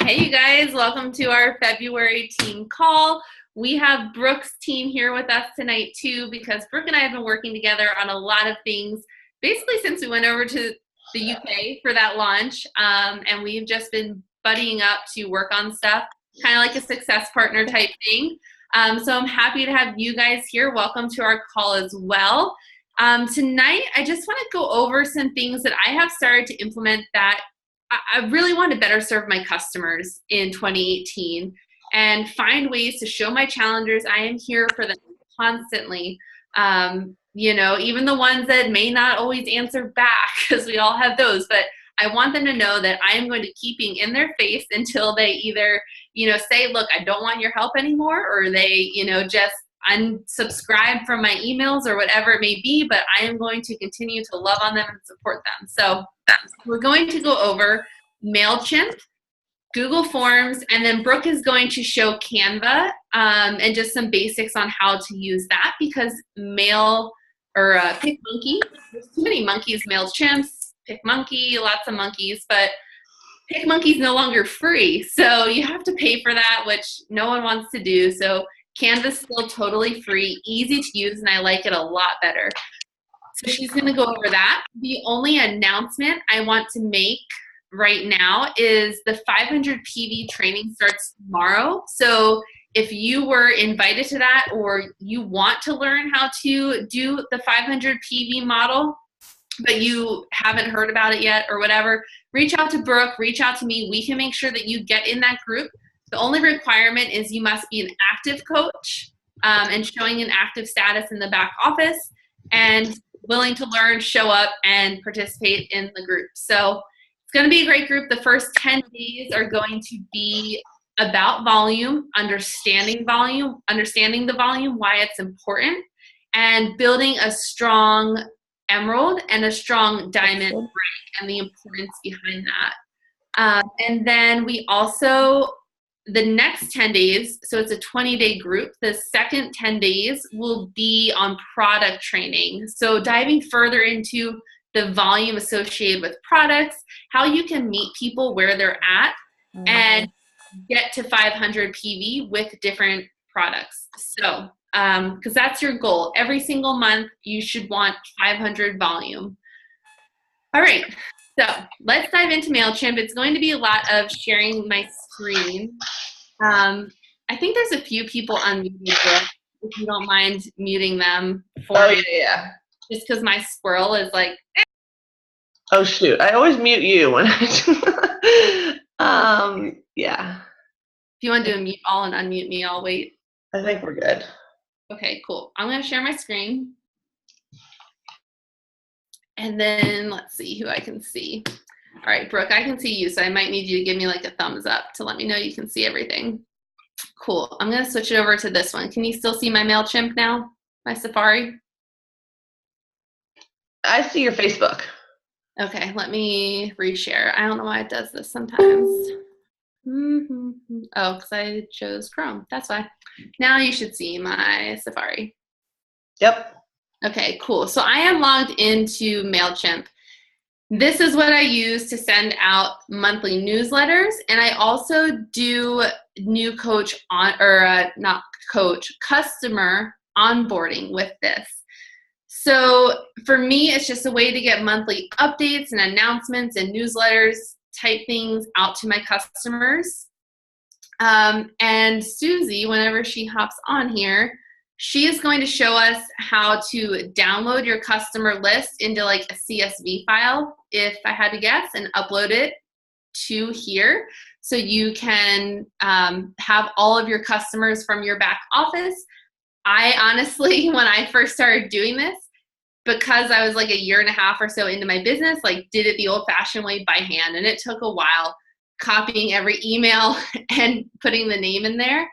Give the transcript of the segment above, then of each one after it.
Hey, you guys, welcome to our February team call. We have Brooke's team here with us tonight too, because Brooke and I have been working together on a lot of things, basically since we went over to the UK for that launch. And we've just been buddying up to work on stuff, kind of like a success partner type thing. So I'm happy to have you guys here. Welcome to our call as well. Tonight, I just want to go over some things that I have started to implement that I really want to better serve my customers in 2018 and find ways to show my challengers I am here for them constantly. Even the ones that may not always answer back, because we all have those, but I want them to know that I am going to keep being in their face until they either, say, look, I don't want your help anymore, or they, just unsubscribe from my emails or whatever it may be, but I am going to continue to love on them and support them. So we're going to go over Mail Chimp, Google Forms, and then Brooke is going to show Canva and just some basics on how to use that, because PicMonkey, there's too many monkeys, Mail Chimps, PicMonkey, lots of monkeys, but PicMonkey is no longer free, so you have to pay for that, which no one wants to do. So Canva's still totally free, easy to use, and I like it a lot better. So she's going to go over that. The only announcement I want to make right now is the 500 PV training starts tomorrow. So if you were invited to that, or you want to learn how to do the 500 PV model, but you haven't heard about it yet or whatever, reach out to Brooke, reach out to me. We can make sure that you get in that group. The only requirement is you must be an active coach and showing an active status in the back office, and willing to learn, show up, and participate in the group. So it's going to be a great group. The first 10 days are going to be about volume, understanding the volume, why it's important, and building a strong emerald and a strong diamond rank and the importance behind that. And then we also, the next 10 days, so it's a 20-day group, the second 10 days will be on product training. So diving further into the volume associated with products, how you can meet people where they're at and get to 500 PV with different products. So, because that's your goal. Every single month, you should want 500 volume. All right, so let's dive into MailChimp. It's going to be a lot of sharing my screen. I think there's a few people unmuted, if you don't mind muting them for me. Yeah. Just because my squirrel is like, Oh shoot! I always mute you when I do. Yeah. If you want to do a mute all and unmute me, I'll wait. I think we're good. Okay, cool. I'm going to share my screen. And then let's see who I can see. All right, Brooke, I can see you, so I might need you to give me like a thumbs up to let me know you can see everything. Cool. I'm going to switch it over to this one. Can you still see my MailChimp now? My Safari? I see your Facebook. Okay, let me reshare. I don't know why it does this sometimes. Oh, because I chose Chrome. That's why. Now you should see my Safari. Yep. Okay, cool. So I am logged into MailChimp. This is what I use to send out monthly newsletters, and I also do new customer onboarding with this. So for me, it's just a way to get monthly updates and announcements and newsletters type things out to my customers. And Susie, whenever she hops on here, she is going to show us how to download your customer list into like a CSV file, if I had to guess, and upload it to here. So you can have all of your customers from your back office. I honestly, when I first started doing this, because I was like a year and a half or so into my business, like did it the old fashioned way by hand. And it took a while copying every email and putting the name in there.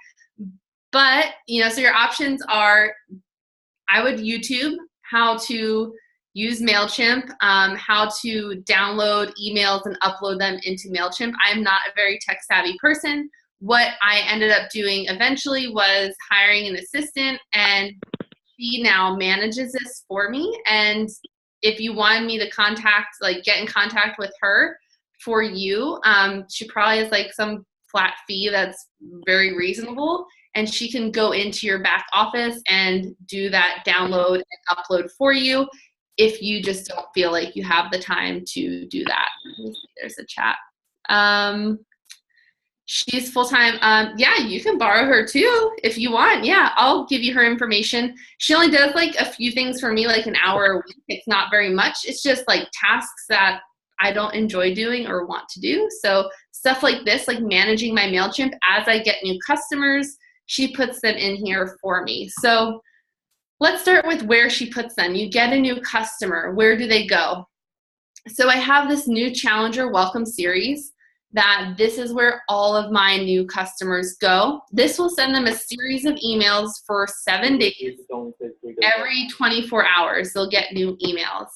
But, so your options are, I would YouTube how to use MailChimp, how to download emails and upload them into MailChimp. I'm not a very tech savvy person. What I ended up doing eventually was hiring an assistant, and she now manages this for me. And if you wanted me to get in contact with her for you. She probably has like some flat fee that's very reasonable, and she can go into your back office and do that download and upload for you if you just don't feel like you have the time to do that. There's a chat. She's full-time. Yeah, you can borrow her too if you want. Yeah, I'll give you her information. She only does like a few things for me, like an hour a week. It's not very much. It's just like tasks that I don't enjoy doing or want to do. So stuff like this, like managing my MailChimp as I get new customers, she puts them in here for me. So let's start with where she puts them. You get a new customer. Where do they go? So I have this new Challenger Welcome Series that this is where all of my new customers go. This will send them a series of emails for 7 days. Every 24 hours, they'll get new emails.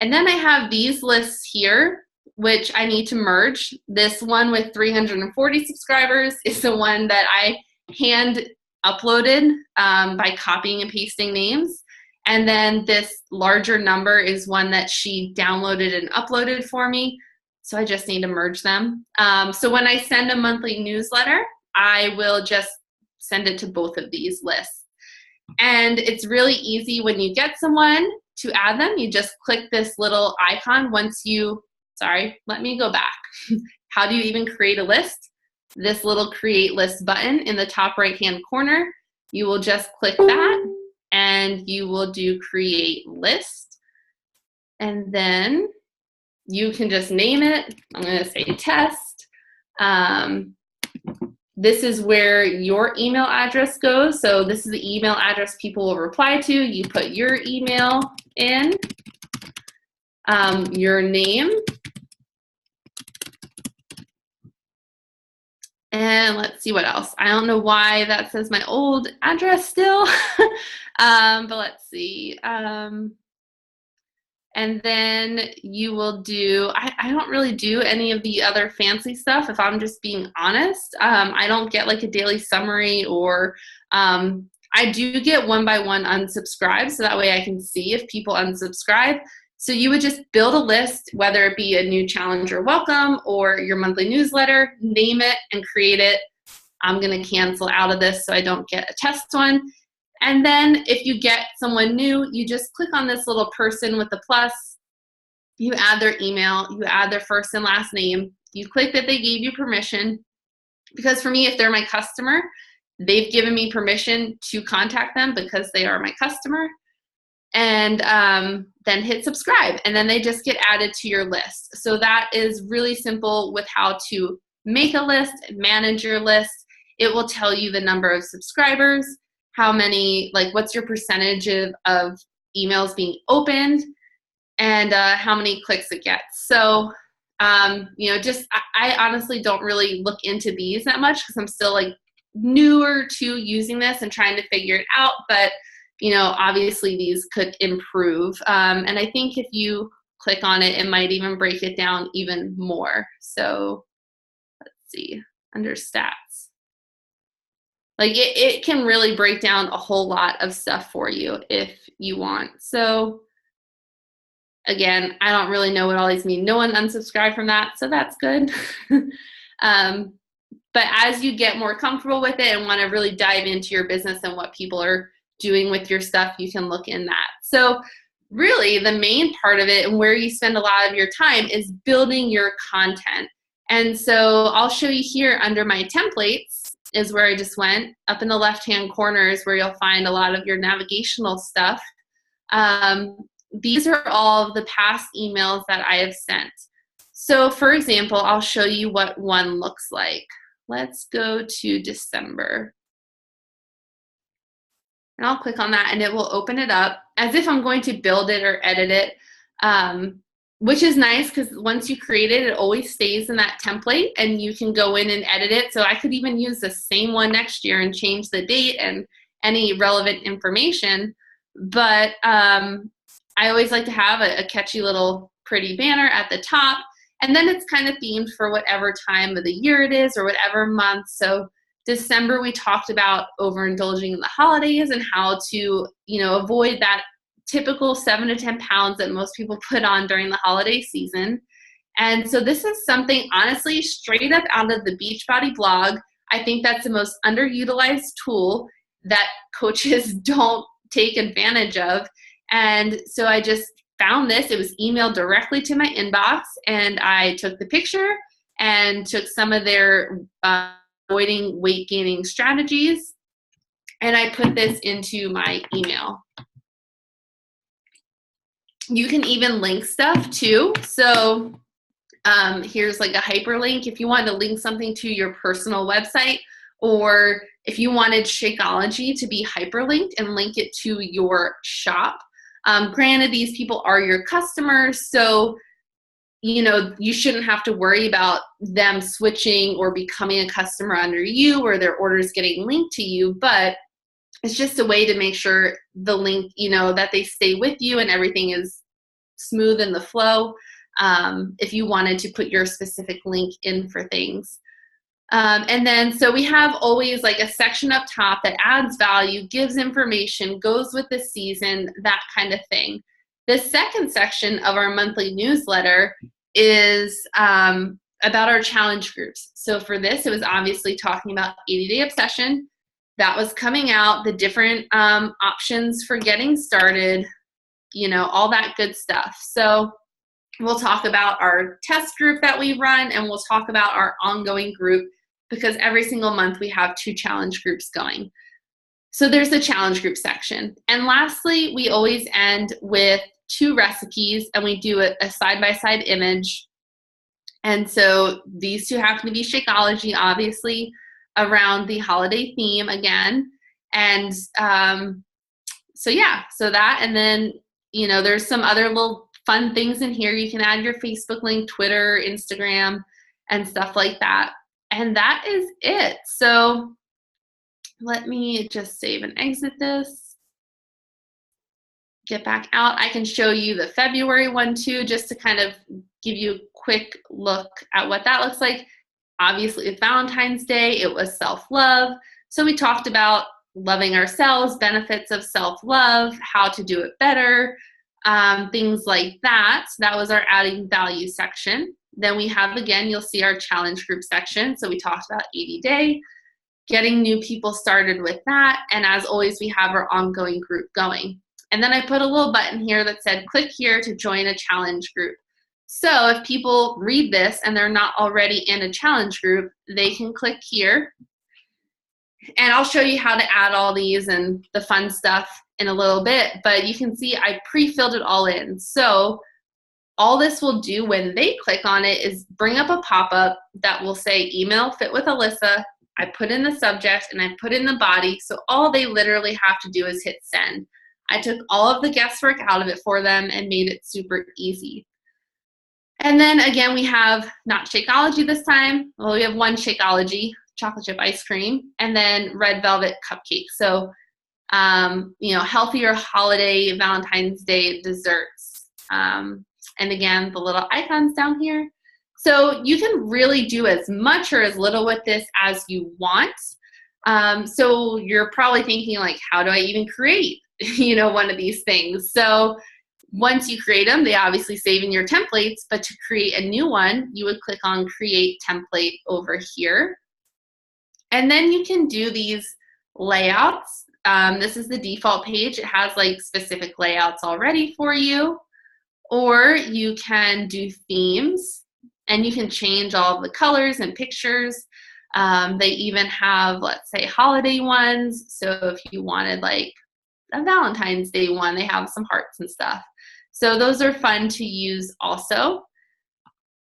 And then I have these lists here, which I need to merge. This one with 340 subscribers is the one that I hand uploaded by copying and pasting names. And then this larger number is one that she downloaded and uploaded for me. So I just need to merge them. So when I send a monthly newsletter, I will just send it to both of these lists. And it's really easy when you get someone to add them. You just click this little icon once you, sorry, let me go back. How do you even create a list? This little create list button in the top right-hand corner. You will just click that and you will do create list. And then you can just name it. I'm going to say test. This is where your email address goes. So this is the email address people will reply to. You put your email in, your name, and let's see what else. I don't know why that says my old address still, but let's see. And then you will do, I don't really do any of the other fancy stuff if I'm just being honest. I don't get like a daily summary or I do get one by one unsubscribe so that way I can see if people unsubscribe. So you would just build a list, whether it be a new Challenger welcome or your monthly newsletter, name it and create it. I'm going to cancel out of this so I don't get a test one. And then if you get someone new, you just click on this little person with the plus, you add their email, you add their first and last name, you click that they gave you permission. Because for me, if they're my customer, they've given me permission to contact them because they are my customer. And then hit subscribe, and then they just get added to your list. So that is really simple with how to make a list, manage your list. It will tell you the number of subscribers, how many, like what's your percentage of emails being opened, and how many clicks it gets. So, you know, just I honestly don't really look into these that much because I'm still like newer to using this and trying to figure it out. But, you know, obviously these could improve. And I think if you click on it, it might even break it down even more. So let's see, under stats. Like it can really break down a whole lot of stuff for you if you want. So again, I don't really know what all these mean. No one unsubscribed from that, so that's good. But as you get more comfortable with it and want to really dive into your business and what people are doing with your stuff, you can look in that. So really the main part of it and where you spend a lot of your time is building your content. And so I'll show you here under my templates is where I just went. Up in the left-hand corner is where you'll find a lot of your navigational stuff. These are all of the past emails that I have sent. So for example, I'll show you what one looks like. Let's go to December. And I'll click on that and it will open it up as if I'm going to build it or edit it, which is nice because once you create it, it always stays in that template and you can go in and edit it. So I could even use the same one next year and change the date and any relevant information. But I always like to have a catchy little pretty banner at the top. And then it's kind of themed for whatever time of the year it is or whatever month. So December, we talked about overindulging in the holidays and how to, you know, avoid that typical 7 to 10 pounds that most people put on during the holiday season. And so this is something, honestly, straight up out of the Beachbody blog. I think that's the most underutilized tool that coaches don't take advantage of. And so I just found this. It was emailed directly to my inbox, and I took the picture and took some of their avoiding weight gaining strategies, and I put this into my email. You can even link stuff too. So here's like a hyperlink if you want to link something to your personal website, or if you wanted Shakeology to be hyperlinked and link it to your shop. Granted, these people are your customers, so you shouldn't have to worry about them switching or becoming a customer under you or their orders getting linked to you, but it's just a way to make sure the link, that they stay with you and everything is smooth in the flow. If you wanted to put your specific link in for things. And then, so we have always like a section up top that adds value, gives information, goes with the season, that kind of thing. The second section of our monthly newsletter is about our challenge groups. So for this, it was obviously talking about 80-Day Obsession. That was coming out, the different options for getting started, all that good stuff. So we'll talk about our test group that we run, and we'll talk about our ongoing group, because every single month we have 2 challenge groups going. So there's the challenge group section. And lastly, we always end with 2 recipes, and we do a side-by-side image. And so these 2 happen to be Shakeology, obviously, around the holiday theme again. And so that, and then, there's some other little fun things in here. You can add your Facebook link, Twitter, Instagram, and stuff like that. And that is it. So let me just save and exit this. Get back out. I can show you the February one too, just to kind of give you a quick look at what that looks like. Obviously, it's Valentine's Day. It was self-love. So we talked about loving ourselves, benefits of self-love, how to do it better, things like that. So that was our adding value section. Then we have, again, you'll see our challenge group section. So we talked about 80-day, getting new people started with that. And as always, we have our ongoing group going. And then I put a little button here that said, click here to join a challenge group. So if people read this and they're not already in a challenge group, they can click here. And I'll show you how to add all these and the fun stuff in a little bit. But you can see I pre-filled it all in. So all this will do when they click on it is bring up a pop-up that will say email fit with Elyssa. I put in the subject and I put in the body. So all they literally have to do is hit send. I took all of the guesswork out of it for them and made it super easy. And then again, we have not Shakeology this time. Well, we have one Shakeology, chocolate chip ice cream, and then red velvet cupcake. So, healthier holiday Valentine's Day desserts. And again, the little icons down here. So you can really do as much or as little with this as you want. So you're probably thinking like, how do I even create, one of these things? So once you create them, they obviously save in your templates, but to create a new one, you would click on create template over here. And then you can do these layouts. This is the default page. It has like specific layouts already for you. Or you can do themes, and you can change all of the colors and pictures. They even have, let's say, holiday ones. So if you wanted like a Valentine's Day one, they have some hearts and stuff. So those are fun to use also.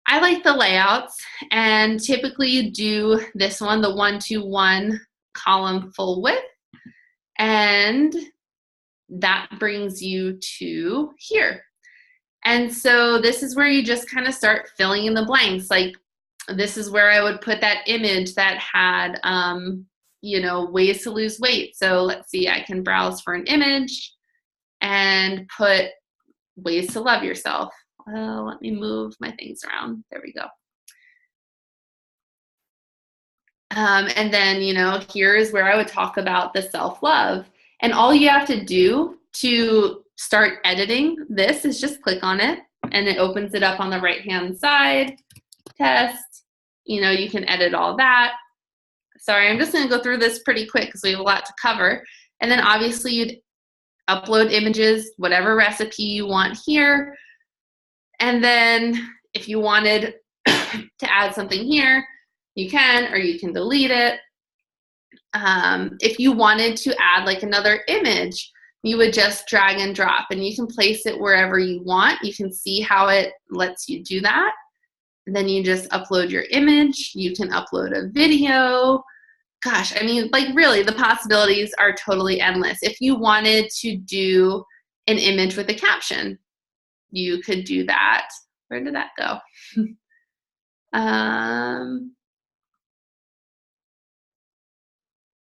I like the layouts, and typically you do this one, the 1-to-1 column full width, and that brings you to here. And so this is where you just kind of start filling in the blanks. Like this is where I would put that image that had, ways to lose weight. So let's see, I can browse for an image and put ways to love yourself. Let me move my things around. There we go. And then, here is where I would talk about the self-love. And all you have to do to start editing this is just click on it. and it opens it up on the right-hand side. Test, you know, you can edit all that. Sorry, I'm just going to go through this pretty quick because we have a lot to cover. And then obviously you'd upload images, whatever recipe you want here. And then if you wanted to add something here, you can, or you can delete it. If you wanted to add like another image, you would just drag and drop, and you can place it wherever you want. You can see how it lets you do that. And then you just upload your image. You can upload a video. Gosh, I mean, like really, the possibilities are totally endless. If you wanted to do an image with a caption, you could do that. Where did that go?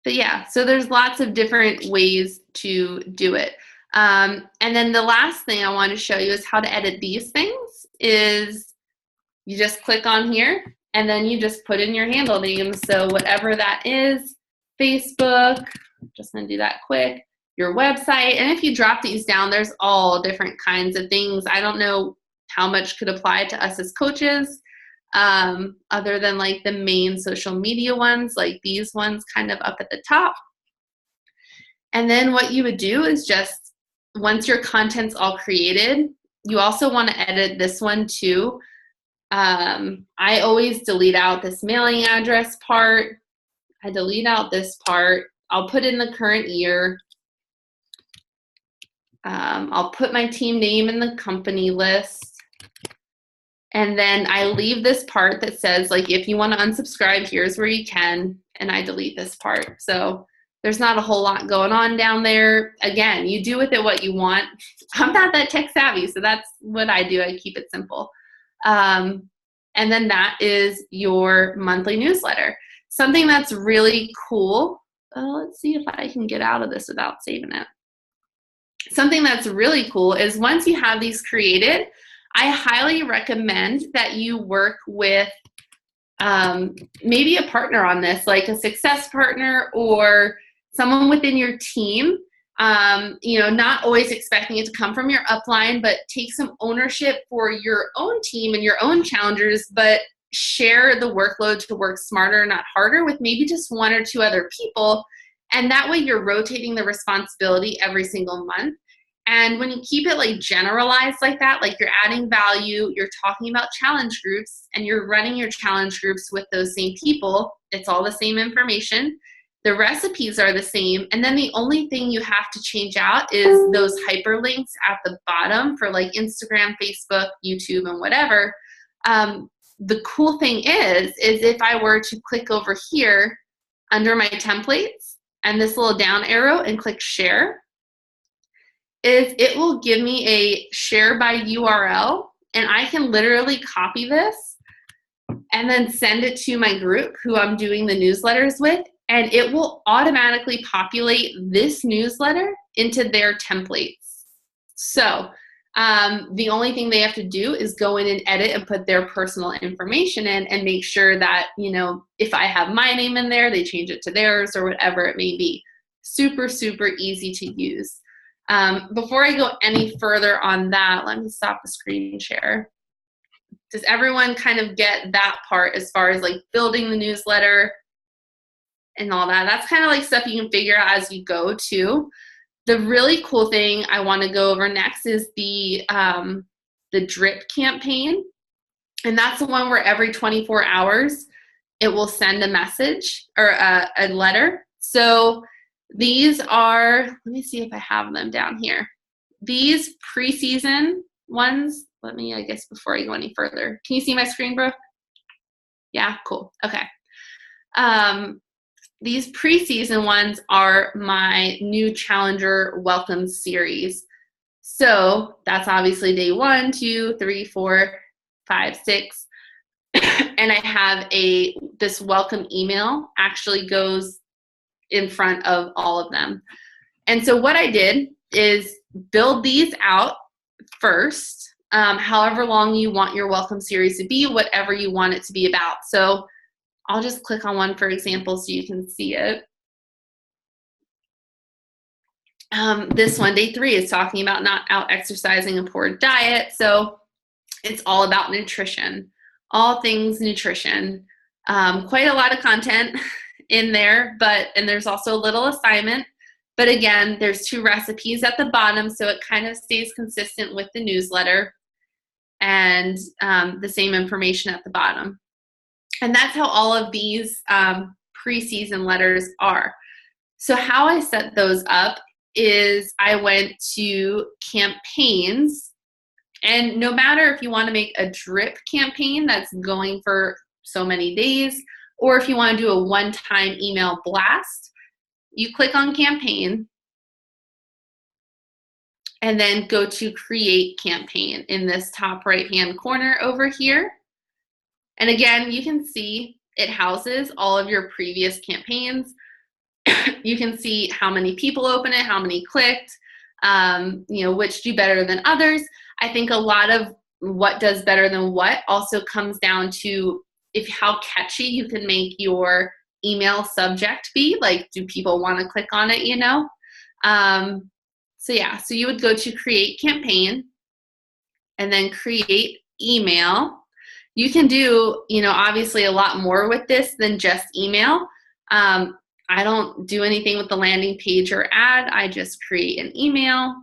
But yeah, so there's lots of different ways to do it. And then the last thing I want to show you is how to edit these things. Is you just click on here, and then you just put in your handle name. So whatever that is, Facebook, just gonna do that quick, your website. And if you drop these down, there's all different kinds of things. I don't know how much could apply to us as coaches, other than like the main social media ones, like these ones kind of up at the top. And then what you would do is just, once your content's all created, you also want to edit this one too. I always delete out this mailing address part. I delete out this part. I'll put in the current year. I'll put my team name in the company list. And then I leave this part that says, like, if you want to unsubscribe, here's where you can. And I delete this part. So there's not a whole lot going on down there. Again, you do with it what you want. I'm not that tech savvy, so that's what I do. I keep it simple. And then that is your monthly newsletter. Something that's really cool. Let's see if I can get out of this without saving it. Something that's really cool is once you have these created, I highly recommend that you work with maybe a partner on this, like a success partner or someone within your team. You know, not always expecting it to come from your upline, but take some ownership for your own team and your own challengers, but share the workload to work smarter, not harder, with maybe just one or two other people. And that way you're rotating the responsibility every single month. And when you keep it like generalized like that, like you're adding value, you're talking about challenge groups, and you're running your challenge groups with those same people, it's all the same information. The recipes are the same. And then the only thing you have to change out is those hyperlinks at the bottom for like Instagram, Facebook, YouTube, and whatever. The cool thing is if I were to click over here under my templates and this little down arrow and click share, is it will give me a share by URL, and I can literally copy this and then send it to my group who I'm doing the newsletters with, and it will automatically populate this newsletter into their templates. So the only thing they have to do is go in and edit and put their personal information in and make sure that, you know, if I have my name in there, they change it to theirs or whatever it may be. Super, super easy to use. Before I go any further on that, let me stop the screen share. Does everyone kind of get that part as far as like building the newsletter and all that? That's kind of like stuff you can figure out as you go too. The really cool thing I want to go over next is the drip campaign. And that's the one where every 24 hours it will send a message or a letter. So these are, let me see if I have them down here. These preseason ones, let me, I guess before I go any further, can you see my screen, Brooke? Yeah, cool, okay. These preseason ones are my new Challenger Welcome Series. So that's obviously day 1, 2, 3, 4, 5, 6. And I have this welcome email actually goes in front of all of them. And so what I did is build these out first, however long you want your welcome series to be, whatever you want it to be about. So I'll just click on one, for example, so you can see it. This one, day 3, is talking about not out exercising a poor diet. So It's all about nutrition, all things nutrition. Quite a lot of content in there, and there's also a little assignment. But again, there's 2 recipes at the bottom, so it kind of stays consistent with the newsletter, and the same information at the bottom. And that's how all of these preseason letters are. So how I set those up is I went to campaigns, and no matter if you want to make a drip campaign that's going for so many days, or if you want to do a one-time email blast, you click on campaign and then go to create campaign in this top right-hand corner over here. And again, you can see it houses all of your previous campaigns. You can see how many people open it, how many clicked, which do better than others. I think a lot of what does better than what also comes down to how catchy you can make your email subject be. Like, do people want to click on it, So you would go to create campaign and then create email. You can do, obviously a lot more with this than just email. I don't do anything with the landing page or ad. I just create an email.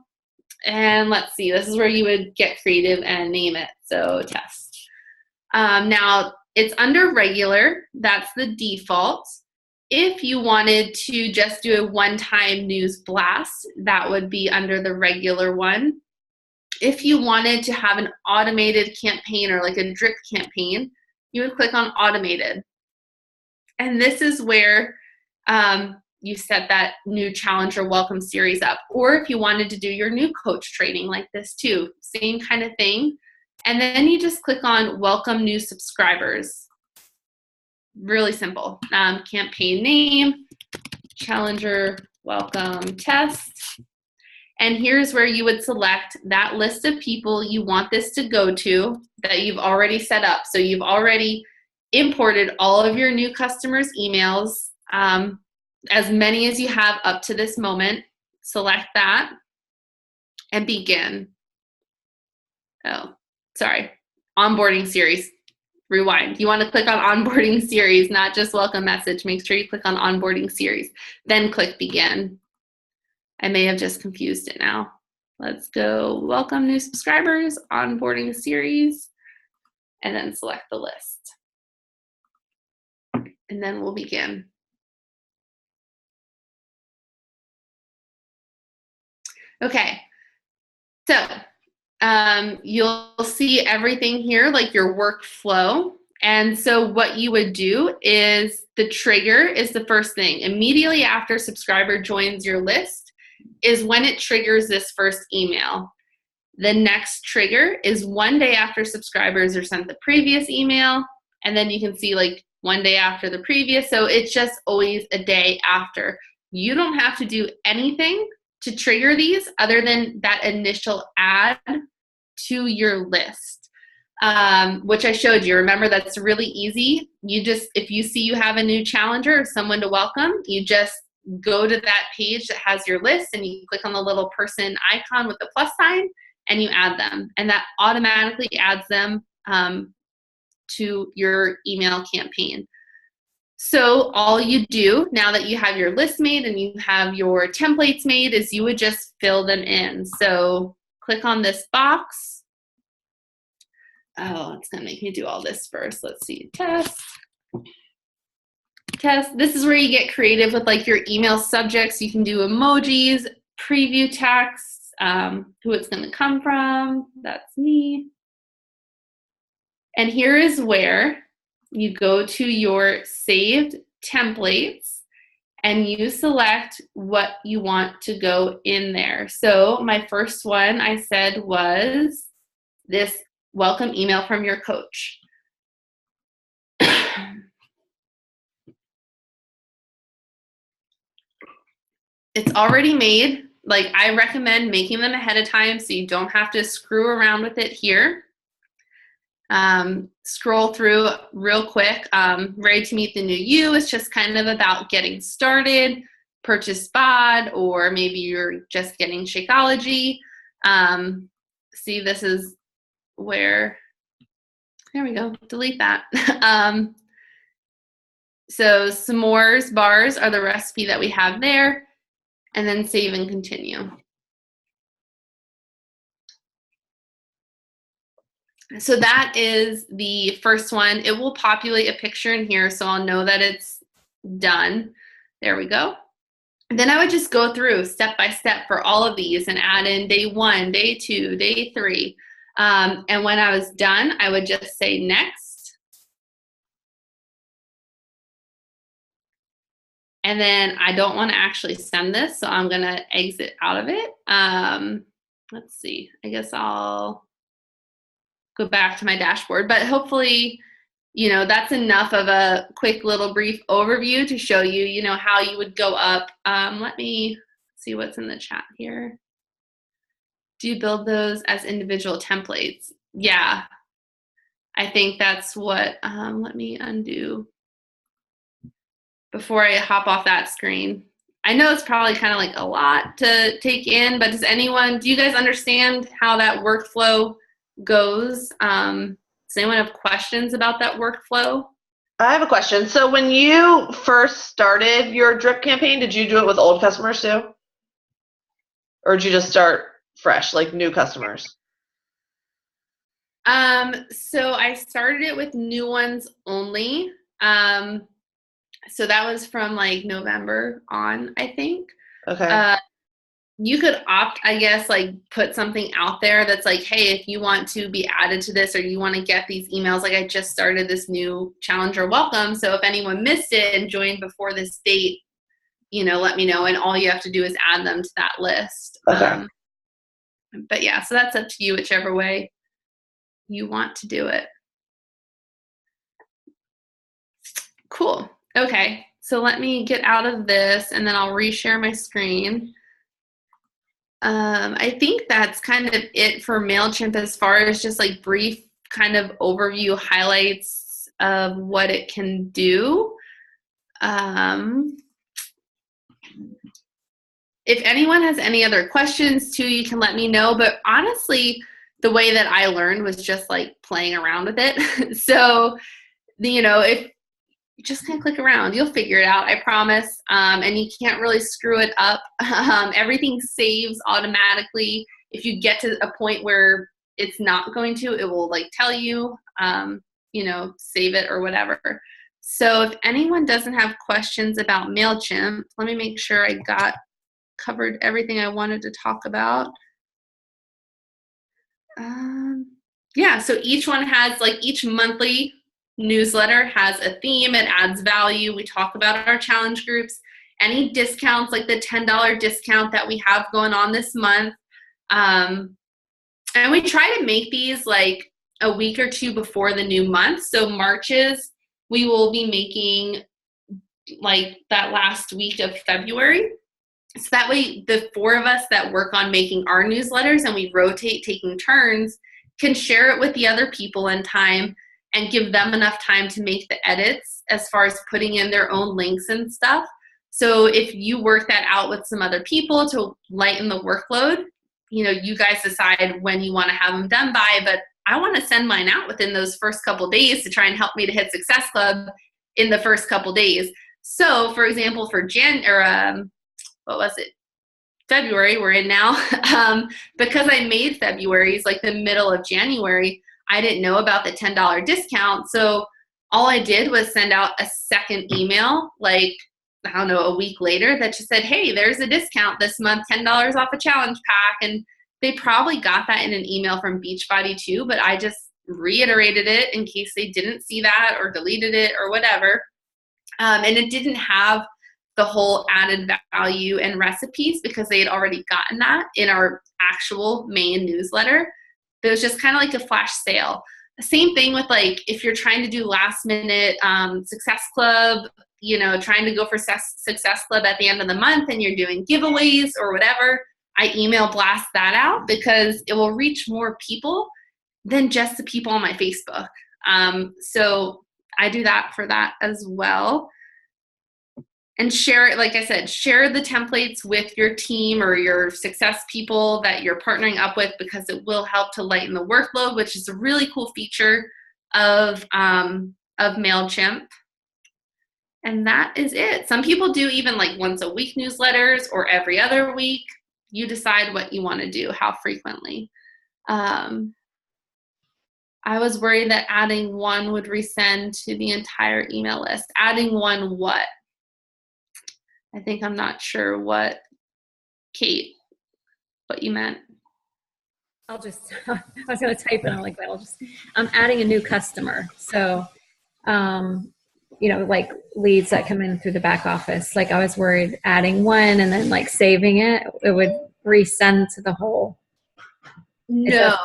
And let's see, this is where you would get creative and name it. So test. Now it's under regular. That's the default. If you wanted to just do a one-time news blast, that would be under the regular one. If you wanted to have an automated campaign or like a drip campaign, you would click on automated. And this is where you set that new challenger welcome series up. Or if you wanted to do your new coach training like this too, same kind of thing. And then you just click on welcome new subscribers. Really simple. Campaign name, challenger welcome test. And here's where you would select that list of people you want this to go to that you've already set up. So you've already imported all of your new customers' emails, as many as you have up to this moment. Select that and begin. Oh, sorry. Onboarding series. Rewind. You want to click on onboarding series, not just welcome message. Make sure you click on onboarding series. Then click begin. I may have just confused it now. Let's go welcome new subscribers, onboarding series, and then select the list. And then we'll begin. Okay, so you'll see everything here, like your workflow. And so what you would do is the trigger is the first thing. Immediately after subscriber joins your list is when it triggers this first email. The next trigger is 1 day after subscribers are sent the previous email. And then you can see like 1 day after the previous. So it's just always a day after. You don't have to do anything to trigger these other than that initial add to your list, which I showed you. Remember, that's really easy. If you see you have a new challenger or someone to welcome, you just go to that page that has your list and you click on the little person icon with the plus sign and you add them. And that automatically adds them to your email campaign. So all you do now that you have your list made and you have your templates made is you would just fill them in. So click on this box. Oh, it's going to make me do all this first. Let's see. Test. This is where you get creative with like your email subjects. You can do emojis, preview text, who it's going to come from. That's me. And here is where you go to your saved templates and you select what you want to go in there. So my first one I said was this welcome email from your coach. It's already made. Like, I recommend making them ahead of time so you don't have to screw around with it here. Scroll through real quick. Ready to meet the new you is just kind of about getting started. Purchase bod, or maybe you're just getting Shakeology. See, this is where there we go. Delete that. So s'mores bars are the recipe that we have there, and then save and continue. So that is the first one. It will populate a picture in here, so I'll know that it's done. There we go. And then I would just go through step by step for all of these and add in day 1, day 2, day 3. And when I was done, I would just say next. And then I don't want to actually send this, so I'm going to exit out of it. Let's see. I guess I'll go back to my dashboard, but hopefully, you know, that's enough of a quick little brief overview to show you, you know, how you would go up. Let me see what's in the chat here. Do you build those as individual templates? Yeah, I think that's what, let me undo before I hop off that screen. I know it's probably kind of like a lot to take in, but do you guys understand how that workflow goes? Does anyone have questions about that workflow? I have a question. So when you first started your drip campaign, did you do it with old customers too? Or did you just start fresh, like new customers? So I started it with new ones only. So that was from like November on, I think. Okay. You could opt, I guess, like put something out there that's like, hey, if you want to be added to this or you want to get these emails, like I just started this new challenge or welcome. So if anyone missed it and joined before this date, you know, let me know. And all you have to do is add them to that list. Okay. But yeah, so that's up to you, whichever way you want to do it. Cool. Okay. So let me get out of this and then I'll reshare my screen. I think that's kind of it for MailChimp as far as just like brief kind of overview highlights of what it can do. If anyone has any other questions too, you can let me know. But honestly, the way that I learned was just like playing around with it. So, you know, if you just kind of click around, you'll figure it out, I promise. And you can't really screw it up. Everything saves automatically. If you get to a point where it's not going to, it will like tell you, you know, save it or whatever. So if anyone doesn't have questions about MailChimp, let me make sure I covered everything I wanted to talk about. Yeah, so each one has like each monthly newsletter has a theme. It adds value. We talk about our challenge groups, any discounts like the $10 discount that we have going on this month. And we try to make these like a week or two before the new month. So March's, we will be making like that last week of February. So that way the 4 of us that work on making our newsletters and we rotate taking turns can share it with the other people in time and give them enough time to make the edits as far as putting in their own links and stuff. So if you work that out with some other people to lighten the workload, you know, you guys decide when you want to have them done by, but I want to send mine out within those first couple days to try and help me to hit Success Club in the first couple days. So for example, for February, we're in now, because I made February's like the middle of January, I didn't know about the $10 discount. So all I did was send out a second email, like, I don't know, a week later that just said, hey, there's a discount this month, $10 off a challenge pack. And they probably got that in an email from Beachbody too, but I just reiterated it in case they didn't see that or deleted it or whatever. And it didn't have the whole added value and recipes because they had already gotten that in our actual main newsletter. It was just kind of like a flash sale. The same thing with like if you're trying to do last minute Success Club, you know, trying to go for Success Club at the end of the month and you're doing giveaways or whatever, I email blast that out because it will reach more people than just the people on my Facebook. So I do that for that as well. And share it, like I said, share the templates with your team or your success people that you're partnering up with because it will help to lighten the workload, which is a really cool feature of Mail Chimp. And that is it. Some people do even like once a week newsletters or every other week. You decide what you want to do, how frequently. I was worried that adding one would resend to the entire email list. Adding one what? I think I'm not sure what, Kate, what you meant. I was going to type it. I'm like, well, I'm adding a new customer. So, like leads that come in through the back office. Like I was worried adding one and then like saving it would resend to the whole. No.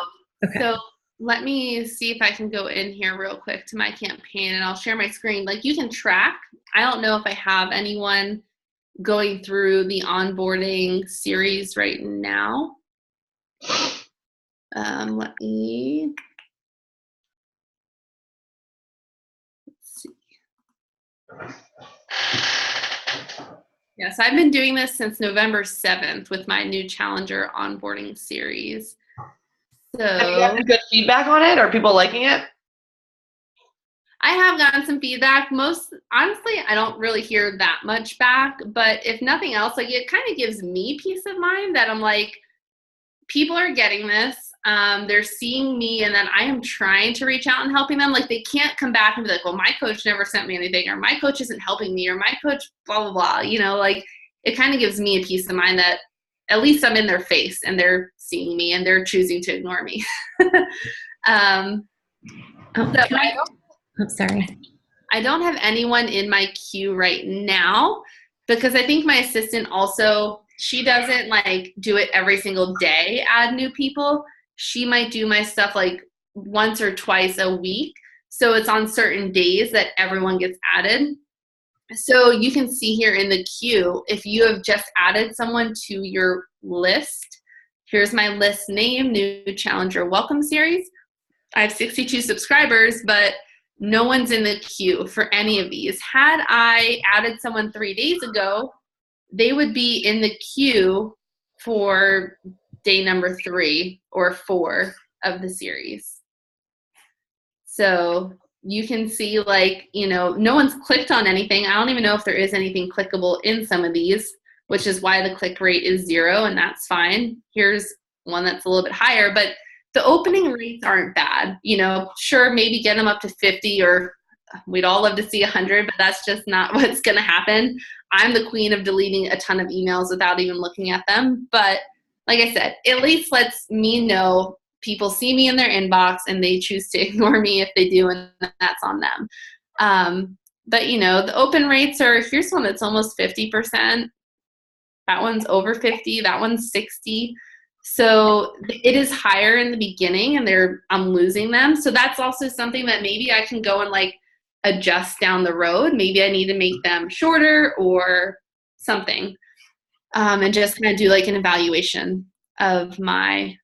Okay. So let me see if I can go in here real quick to my campaign and I'll share my screen. Like you can track. I don't know if I have anyone going through the onboarding series right now. Let's see. Yes, I've been doing this since November 7th with my new Challenger onboarding series. So have you gotten good feedback on it? Are people liking it? I have gotten some feedback. Honestly, I don't really hear that much back, but if nothing else, like it kind of gives me peace of mind that I'm like, people are getting this. They're seeing me and then I am trying to reach out and helping them. Like they can't come back and be like, well, my coach never sent me anything, or my coach isn't helping me, or my coach blah, blah, blah. Like it kind of gives me a peace of mind that at least I'm in their face and they're seeing me and they're choosing to ignore me. Sorry. I don't have anyone in my queue right now because I think my assistant also, she doesn't like do it every single day, add new people. She might do my stuff like once or twice a week. So it's on certain days that everyone gets added. So you can see here in the queue, if you have just added someone to your list, here's my list name, New Challenger Welcome Series. I have 62 subscribers, but no one's in the queue for any of these. Had I added someone 3 days ago, they would be in the queue for day number 3 or 4 of the series. So you can see like, no one's clicked on anything. I don't even know if there is anything clickable in some of these, which is why the click rate is 0, and that's fine. Here's one that's a little bit higher, but the opening rates aren't bad. Sure, maybe get them up to 50, or we'd all love to see 100, but that's just not what's going to happen. I'm the queen of deleting a ton of emails without even looking at them. But like I said, at least lets me know people see me in their inbox and they choose to ignore me if they do, and that's on them. But the open rates are, here's one that's almost 50%. That one's over 50. That one's 60. So it is higher in the beginning and I'm losing them. So that's also something that maybe I can go and like adjust down the road. Maybe I need to make them shorter or something. And just kind of do like an evaluation of my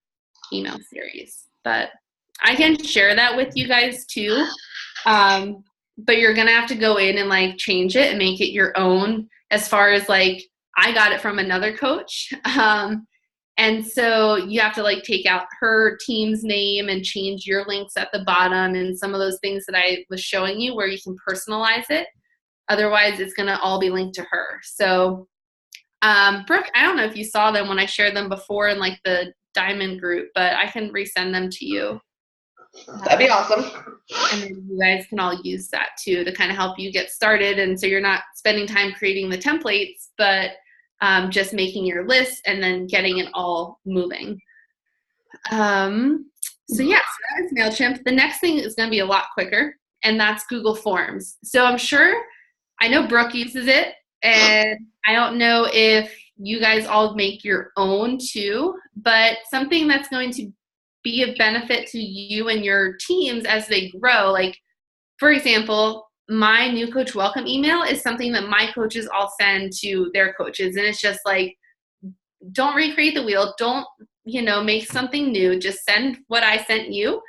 email series. But I can share that with you guys too. But you're going to have to go in and like change it and make it your own, as far as like, I got it from another coach. And so you have to like take out her team's name and change your links at the bottom and some of those things that I was showing you where you can personalize it. Otherwise, it's going to all be linked to her. So, Brooke, I don't know if you saw them when I shared them before in like the Diamond group, but I can resend them to you. That'd be awesome. And then you guys can all use that too to kind of help you get started. And so you're not spending time creating the templates, but just making your list and then getting it all moving. So yeah, so that is MailChimp. The next thing is going to be a lot quicker, and that's Google Forms. So I know Brooke uses it, and I don't know if you guys all make your own too, but something that's going to be of benefit to you and your teams as they grow. Like, for example, my new coach welcome email is something that my coaches all send to their coaches. And it's just like, don't recreate the wheel. Don't, make something new. Just send what I sent you.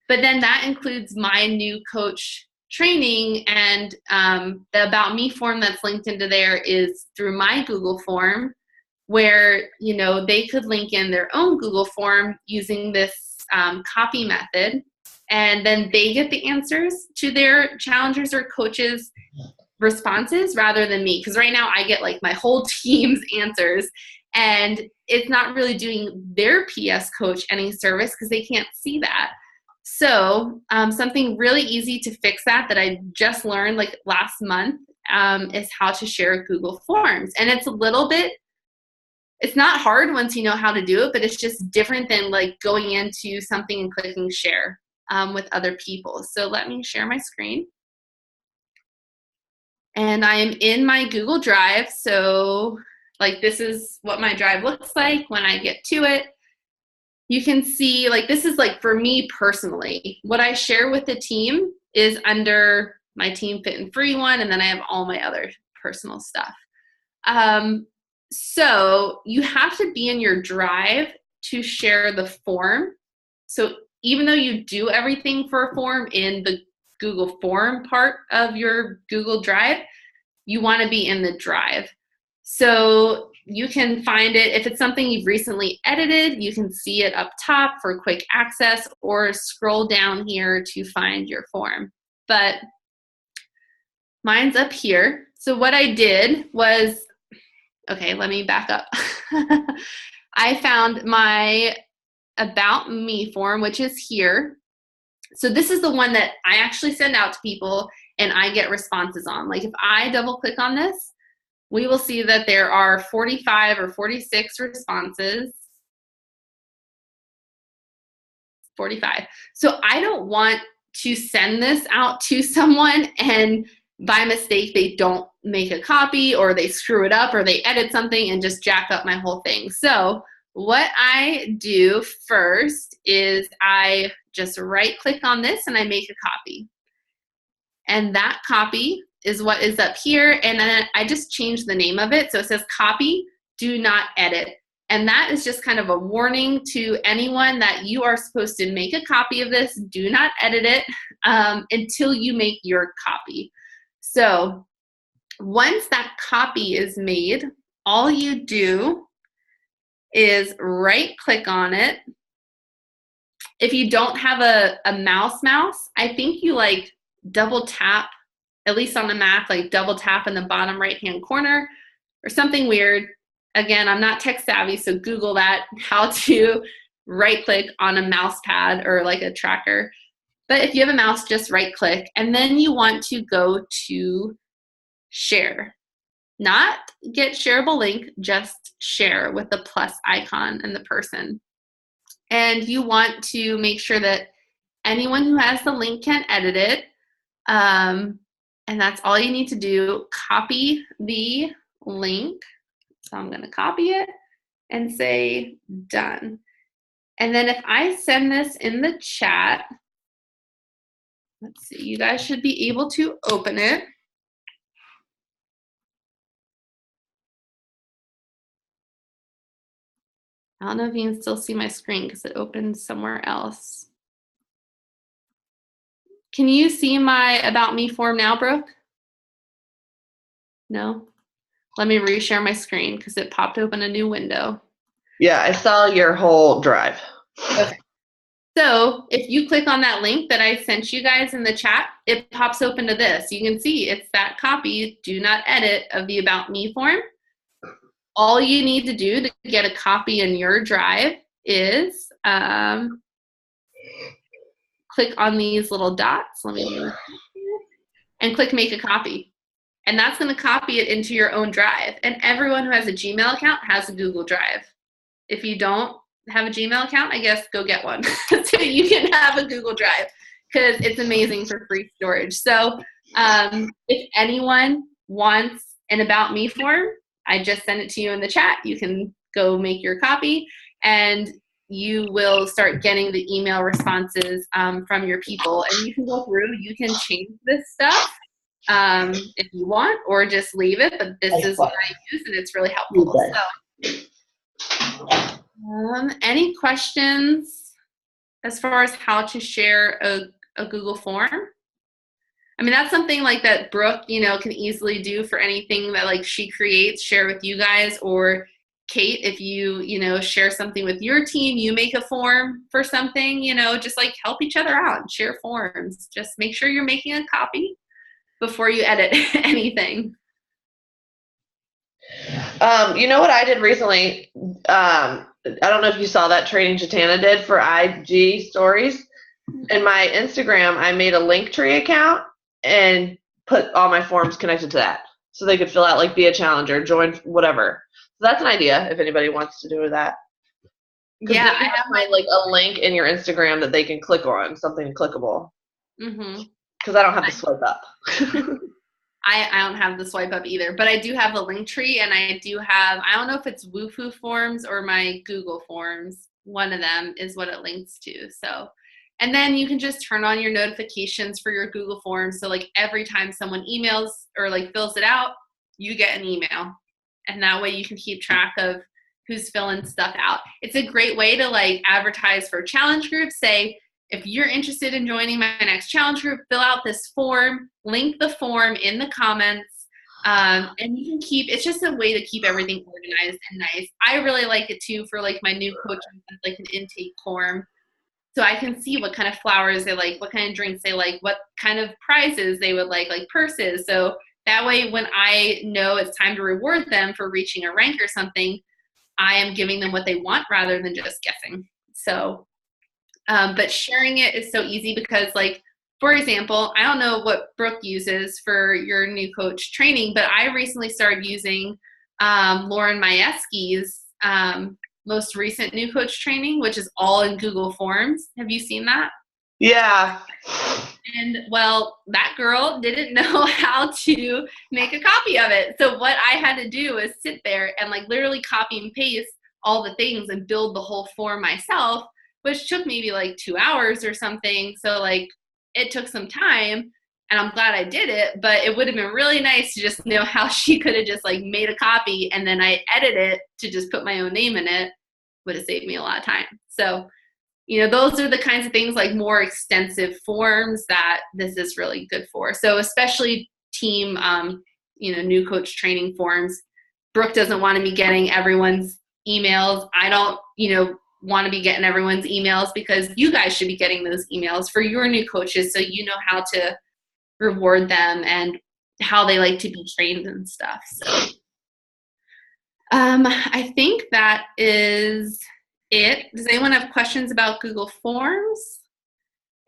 But then that includes my new coach training, and the About Me form that's linked into there is through my Google form, where, they could link in their own Google form using this copy method. and then they get the answers to their challengers or coaches' responses rather than me. Because right now I get like my whole team's answers, and it's not really doing their PS coach any service because they can't see that. So something really easy to fix that I just learned like last month is how to share Google Forms. And it's a little bit, it's not hard once you know how to do it, but it's just different than like going into something and clicking share with other people. So let me share my screen. And I am in my Google Drive. So like this is what my drive looks like when I get to it. You can see like this is like for me personally, what I share with the team is under my Team Fit and Free one, and then I have all my other personal stuff. So you have to be in your drive to share the form. So even though you do everything for a form in the Google Form part of your Google Drive, you want to be in the drive. So you can find it, if it's something you've recently edited, you can see it up top for quick access, or scroll down here to find your form. But mine's up here. So what I did was, okay, let me back up. I found my About Me form, which is here. So this is the one that I actually send out to people and I get responses on. Like if I double click on this, we will see that there are 45 or 46 responses. 45. So I don't want to send this out to someone and by mistake they don't make a copy, or they screw it up, or they edit something and just jack up my whole thing. So what I do first is I just right click on this and I make a copy. And that copy is what is up here, and then I just changed the name of it. So it says copy, do not edit. And that is just kind of a warning to anyone that you are supposed to make a copy of this, do not edit it until you make your copy. So once that copy is made, all you do is right click on it. If you don't have a mouse, I think you like double tap, at least on the Mac, like double tap in the bottom right hand corner or something weird. Again, I'm not tech savvy, so Google that, how to right click on a mouse pad or like a tracker. But if you have a mouse, just right click, and then you want to go to share. Not get shareable link, just share with the plus icon and the person. And you want to make sure that anyone who has the link can edit it. And that's all you need to do. Copy the link. So I'm going to copy it and say done. And then if I send this in the chat, let's see, you guys should be able to open it. I don't know if you can still see my screen because it opened somewhere else. Can you see my About Me form now, Brooke? No? Let me reshare my screen because it popped open a new window. Yeah, I saw your whole drive. Okay. So if you click on that link that I sent you guys in the chat, it pops open to this. You can see it's that copy, do not edit, of the About Me form. All you need to do to get a copy in your drive is click on these little dots. Let me do and click make a copy. And that's going to copy it into your own drive. And everyone who has a Gmail account has a Google Drive. If you don't have a Gmail account, I guess go get one so you can have a Google Drive, because it's amazing for free storage. So if anyone wants an About Me form, I just sent it to you in the chat. You can go make your copy, and you will start getting the email responses from your people. And you can go through, you can change this stuff if you want, or just leave it. But this is what I use, and it's really helpful. So, any questions as far as how to share a Google form? I mean, that's something like that Brooke, can easily do for anything that like she creates, share with you guys, or Kate, if you share something with your team, you make a form for something, just like help each other out and share forms. Just make sure you're making a copy before you edit anything. You know what I did recently? I don't know if you saw that training Chitana did for IG stories. In my Instagram, I made a Linktree account and put all my forms connected to that. So they could fill out, like, be a challenger, join, whatever. So that's an idea if anybody wants to do that. Yeah, I have like a link in your Instagram that they can click on, something clickable. Because I don't have to swipe up. I don't have the swipe up either, but I do have a Linktree, and I don't know if it's Woohoo Forms or my Google Forms. One of them is what it links to. So, and then you can just turn on your notifications for your Google Forms. So like every time someone emails or like fills it out, you get an email. And that way you can keep track of who's filling stuff out. It's a great way to like advertise for challenge groups. Say, if you're interested in joining my next challenge group, fill out this form, link the form in the comments, and you can it's just a way to keep everything organized and nice. I really like it too for like my new coaches, like an intake form. So I can see what kind of flowers they like, what kind of drinks they like, what kind of prizes they would like purses. So that way when I know it's time to reward them for reaching a rank or something, I am giving them what they want rather than just guessing. So but sharing it is so easy because, like, for example, I don't know what Brooke uses for your new coach training, but I recently started using Lauren Majewski's most recent new coach training, which is all in Google Forms. Have you seen that? Yeah. And, well, that girl didn't know how to make a copy of it. So what I had to do was sit there and, like, literally copy and paste all the things and build the whole form myself, which took maybe like 2 hours or something. So like it took some time, and I'm glad I did it, but it would have been really nice to just know how she could have just like made a copy and then I edit it to just put my own name in it. Would have saved me a lot of time. So, those are the kinds of things, like more extensive forms, that this is really good for. So especially team, new coach training forms. Brooke doesn't want to be getting everyone's emails. I don't, want to be getting everyone's emails, because you guys should be getting those emails for your new coaches, so you know how to reward them and how they like to be trained and stuff. So I think that is it. Does anyone have questions about Google Forms?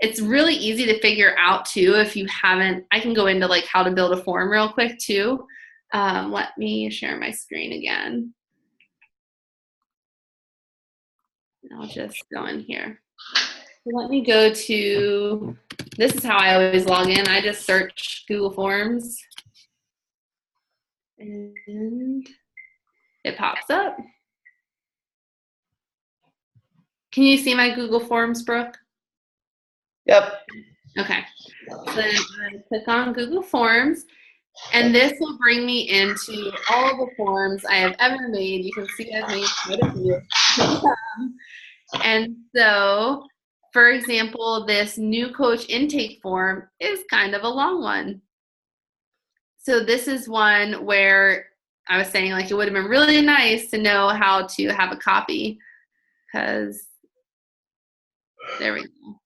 It's really easy to figure out too if you haven't. I can go into like how to build a form real quick too. Let me share my screen again. I'll just go in here. So let me go to, this is how I always log in. I just search Google Forms and it pops up. Can you see my Google Forms, Brooke? Yep. Okay. So then I click on Google Forms, and this will bring me into all of the forms I have ever made. You can see I've made quite a few. And so, for example, this new coach intake form is kind of a long one. So this is one where I was saying, like, it would have been really nice to know how to have a copy, because there we go.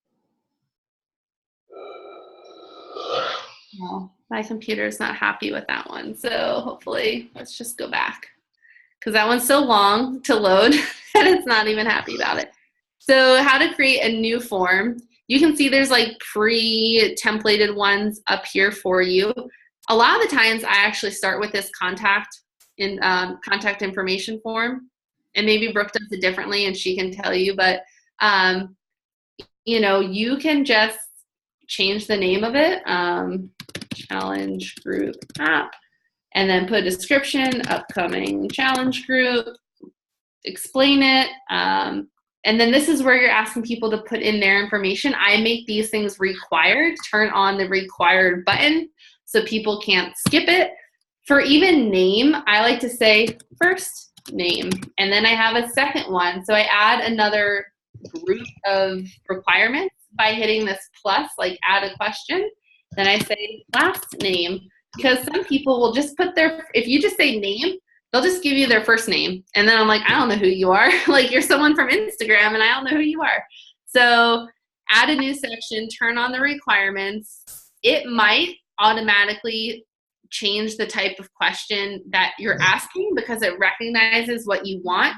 Well, my computer is not happy with that one. So hopefully, let's just go back, because that one's so long to load that it's not even happy about it. So how to create a new form. You can see there's like pre-templated ones up here for you. A lot of the times I actually start with this contact information form, and maybe Brooke does it differently and she can tell you, but you can just change the name of it, challenge group app, and then put a description, upcoming challenge group, explain it, and then this is where you're asking people to put in their information. I make these things required, turn on the required button so people can't skip it. For even name, I like to say first name, and then I have a second one. So I add another group of requirements by hitting this plus, like add a question. Then I say last name, because some people will just put if you just say name, they'll just give you their first name. And then I'm like, I don't know who you are. Like, you're someone from Instagram and I don't know who you are. So add a new section, turn on the requirements. It might automatically change the type of question that you're asking because it recognizes what you want.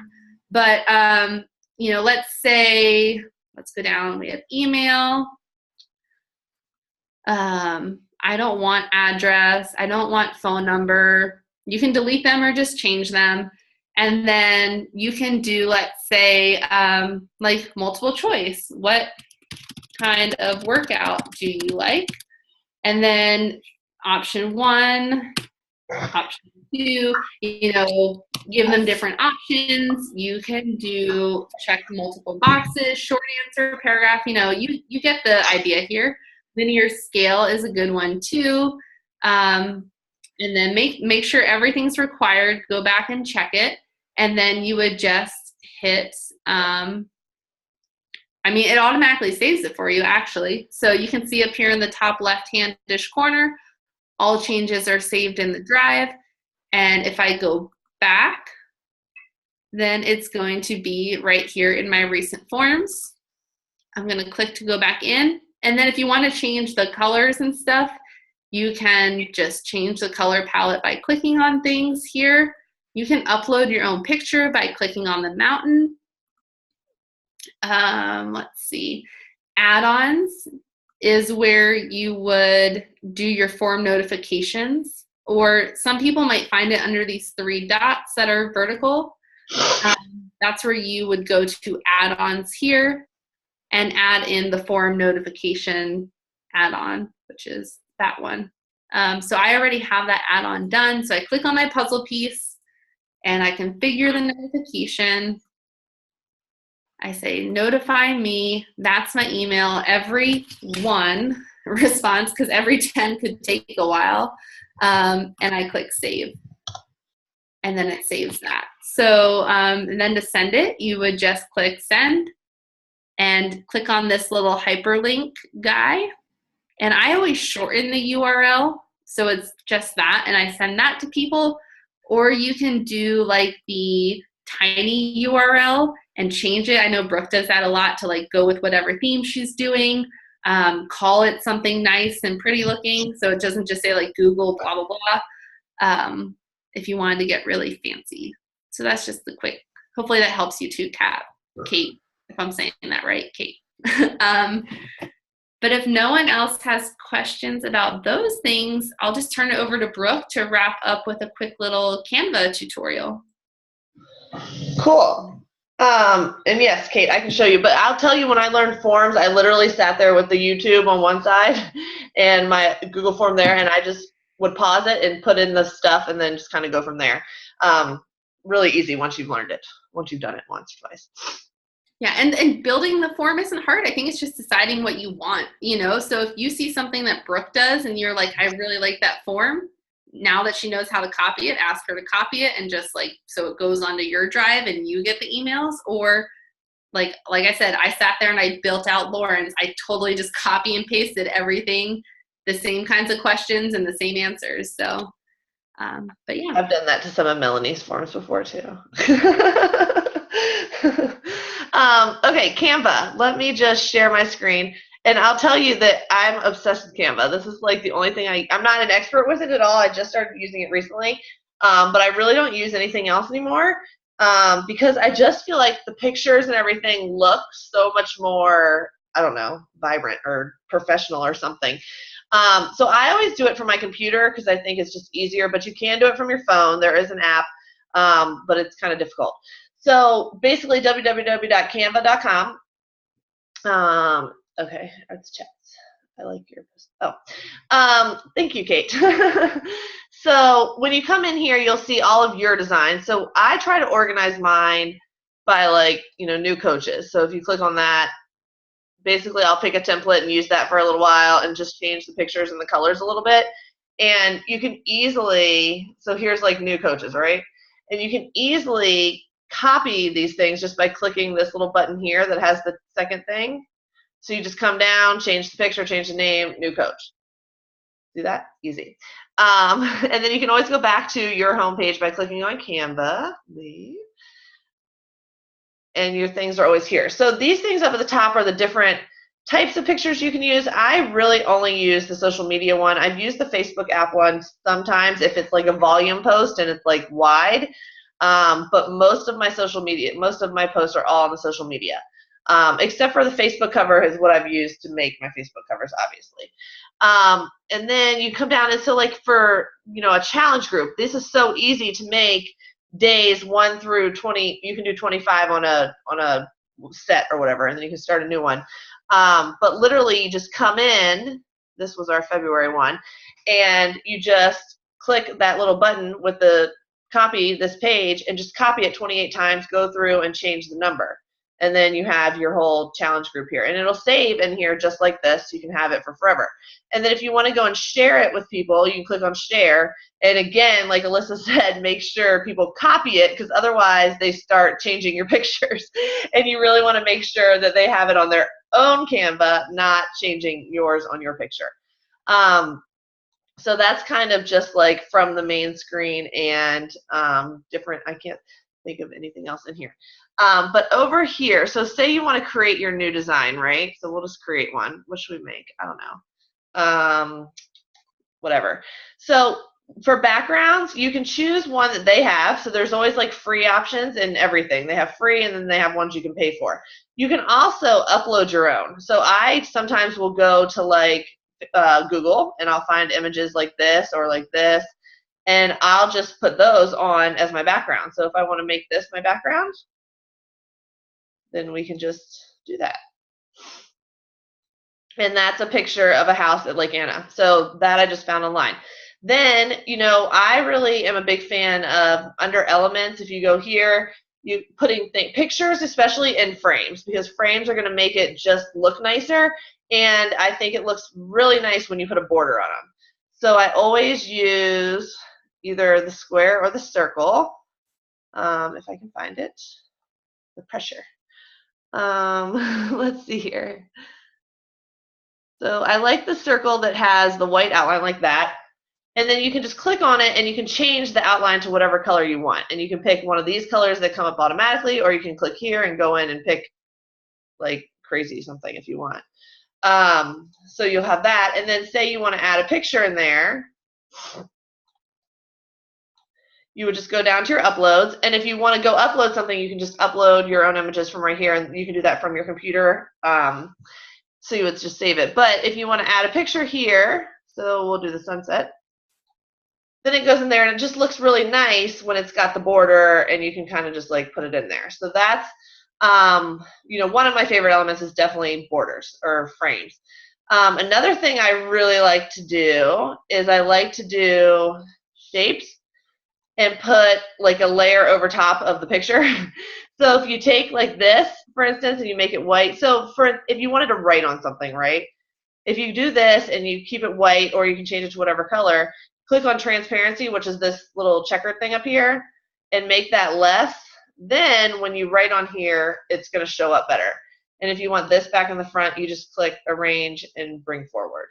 But, you know, let's go down. We have email. I don't want address. I don't want phone number. You can delete them or just change them. And then you can do, let's say, like multiple choice. What kind of workout do you like? And then option 1, option 2, you know, give them different options. You can do check multiple boxes, short answer, paragraph, you know, you get the idea here. Linear scale is a good one too. And then make sure everything's required. Go back and check it. And then you would just hit, I mean, it automatically saves it for you, actually. So you can see up here in the top left-hand-ish corner, all changes are saved in the drive. And if I go back, then it's going to be right here in my recent forms. I'm going to click to go back in. And then if you want to change the colors and stuff, you can just change the color palette by clicking on things here. You can upload your own picture by clicking on the mountain. Let's see. Add-ons is where you would do your form notifications, or some people might find it under these 3 dots that are vertical. That's where you would go to add-ons here and add in the form notification add-on, which is that one. So I already have that add-on done. So I click on my puzzle piece and I configure the notification. I say notify me. That's my email. Every 1 response, because every 10 could take a while. And I click save. And then it saves that. So and then to send it, you would just click send and click on this little hyperlink guy. And I always shorten the URL, so it's just that, and I send that to people. Or you can do like the tiny URL and change it. I know Brooke does that a lot to like go with whatever theme she's doing. Call it something nice and pretty looking, so it doesn't just say like Google blah blah blah. If you wanted to get really fancy. So that's just the quick. Hopefully that helps you too, Kate. If I'm saying that right, Kate. But if no one else has questions about those things, I'll just turn it over to Brooke to wrap up with a quick little Canva tutorial. Cool. And yes, Kate, I can show you, but I'll tell you, when I learned forms, I literally sat there with the YouTube on one side and my Google form there, and I just would pause it and put in the stuff and then just kind of go from there. Really easy once you've learned it, once you've done it once or twice. Yeah, and building the form isn't hard. I think it's just deciding what you want, you know? So if you see something that Brooke does and you're like, I really like that form, now that she knows how to copy it, ask her to copy it and just like, so it goes onto your drive and you get the emails. Or like I said, I sat there and I built out Lauren's. I totally just copy and pasted everything, the same kinds of questions and the same answers. So, but yeah. I've done that to some of Melanie's forms before too. Okay, Canva. Let me just share my screen. And I'll tell you that I'm obsessed with Canva. This is like the only thing I'm not an expert with it at all. I just started using it recently. But I really don't use anything else anymore because I just feel like the pictures and everything look so much more, I don't know, vibrant or professional or something. So I always do it from my computer because I think it's just easier, but you can do it from your phone. There is an app, but it's kind of difficult. So basically www.canva.com. Okay, let's chat. I like your post. Thank you, Kate. So when you come in here, you'll see all of your designs. So I try to organize mine by like, new coaches. So if you click on that, basically I'll pick a template and use that for a little while and just change the pictures and the colors a little bit. And you can easily, so here's like new coaches, right? And you can easily copy these things just by clicking this little button here that has the second thing. So you just come down, change the picture, change the name, new coach. Do that, easy. And then you can always go back to your homepage by clicking on Canva. And your things are always here. So these things up at the top are the different types of pictures you can use. I really only use the social media one. I've used the Facebook app one sometimes if it's like a volume post and it's like wide. But most of my posts are all on the social media. Except for the Facebook cover is what I've used to make my Facebook covers, obviously. And then you come down, and so like for, a challenge group, this is so easy to make days 1 through 20. You can do 25 on a set or whatever, and then you can start a new one. But literally you just come in, this was our February one, and you just click that little button with the copy this page and just copy it 28 times, go through and change the number. And then you have your whole challenge group here. And it'll save in here just like this. You can have it for forever. And then if you want to go and share it with people, you can click on share. And again, like Elyssa said, make sure people copy it, because otherwise they start changing your pictures. And you really want to make sure that they have it on their own Canva, not changing yours on your picture. So that's kind of just like from the main screen and different. I can't think of anything else in here. But over here, so say you want to create your new design, right? So we'll just create one. What should we make? I don't know. Whatever. So for backgrounds, you can choose one that they have. So there's always like free options and everything. They have free, and then they have ones you can pay for. You can also upload your own. So I sometimes will go to like Google, and I'll find images like this or like this, and I'll just put those on as my background. So if I want to make this my background, then we can just do that. And that's a picture of a house at Lake Anna. So that I just found online. Then, I really am a big fan of under elements. If you go here, you putting pictures, especially in frames, because frames are going to make it just look nicer. And I think it looks really nice when you put a border on them. So I always use either the square or the circle. If I can find it, the pressure. Let's see here. So I like the circle that has the white outline like that. And then you can just click on it and you can change the outline to whatever color you want. And you can pick one of these colors that come up automatically, or you can click here and go in and pick like crazy something if you want. So you'll have that. And then say you want to add a picture in there. You would just go down to your uploads. And if you want to go upload something, you can just upload your own images from right here. And you can do that from your computer. So you would just save it. But if you want to add a picture here, so we'll do the sunset, then it goes in there and it just looks really nice when it's got the border, and you can kind of just like put it in there. So that's, one of my favorite elements is definitely borders or frames. Another thing I really like to do is I like to do shapes and put like a layer over top of the picture. So if you take like this, for instance, and you make it white, so if you wanted to write on something, right? If you do this and you keep it white, or you can change it to whatever color, click on transparency, which is this little checkered thing up here, and make that less. Then when you write on here, it's going to show up better. And if you want this back in the front, you just click arrange and bring forward.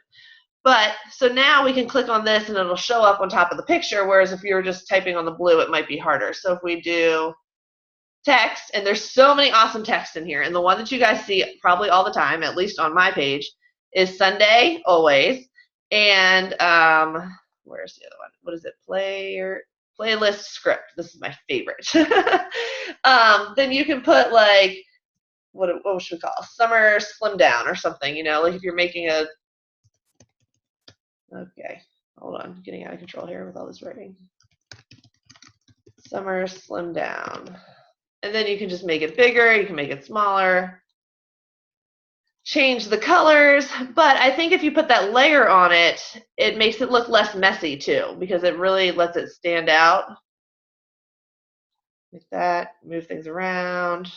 But so now we can click on this and it'll show up on top of the picture, whereas if you were just typing on the blue, it might be harder. So if we do text, and there's so many awesome text in here, and the one that you guys see probably all the time, at least on my page, is Sunday always. And where's the other one? What is it? Playlist script. This is my favorite. Then you can put like what should we call it? Summer slim down or something, like if you're making a, okay, hold on, getting out of control here with all this writing. Summer slim down. And then you can just make it bigger, you can make it smaller, change the colors. But I think if you put that layer on it, it makes it look less messy too, because it really lets it stand out. Like that, move things around,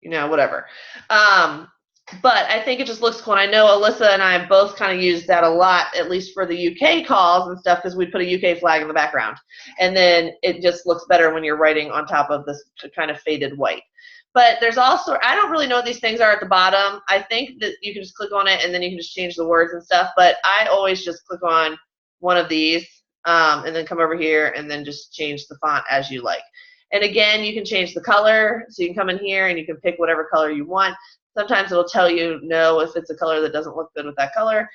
whatever. But I think it just looks cool. And I know Elyssa and I both kind of use that a lot, at least for the UK calls and stuff, because we put a UK flag in the background. And then it just looks better when you're writing on top of this kind of faded white. But there's also, I don't really know what these things are at the bottom. I think that you can just click on it and then you can just change the words and stuff. But I always just click on one of these and then come over here and then just change the font as you like. And again, you can change the color. So you can come in here and you can pick whatever color you want. Sometimes it'll tell you no if it's a color that doesn't look good with that color.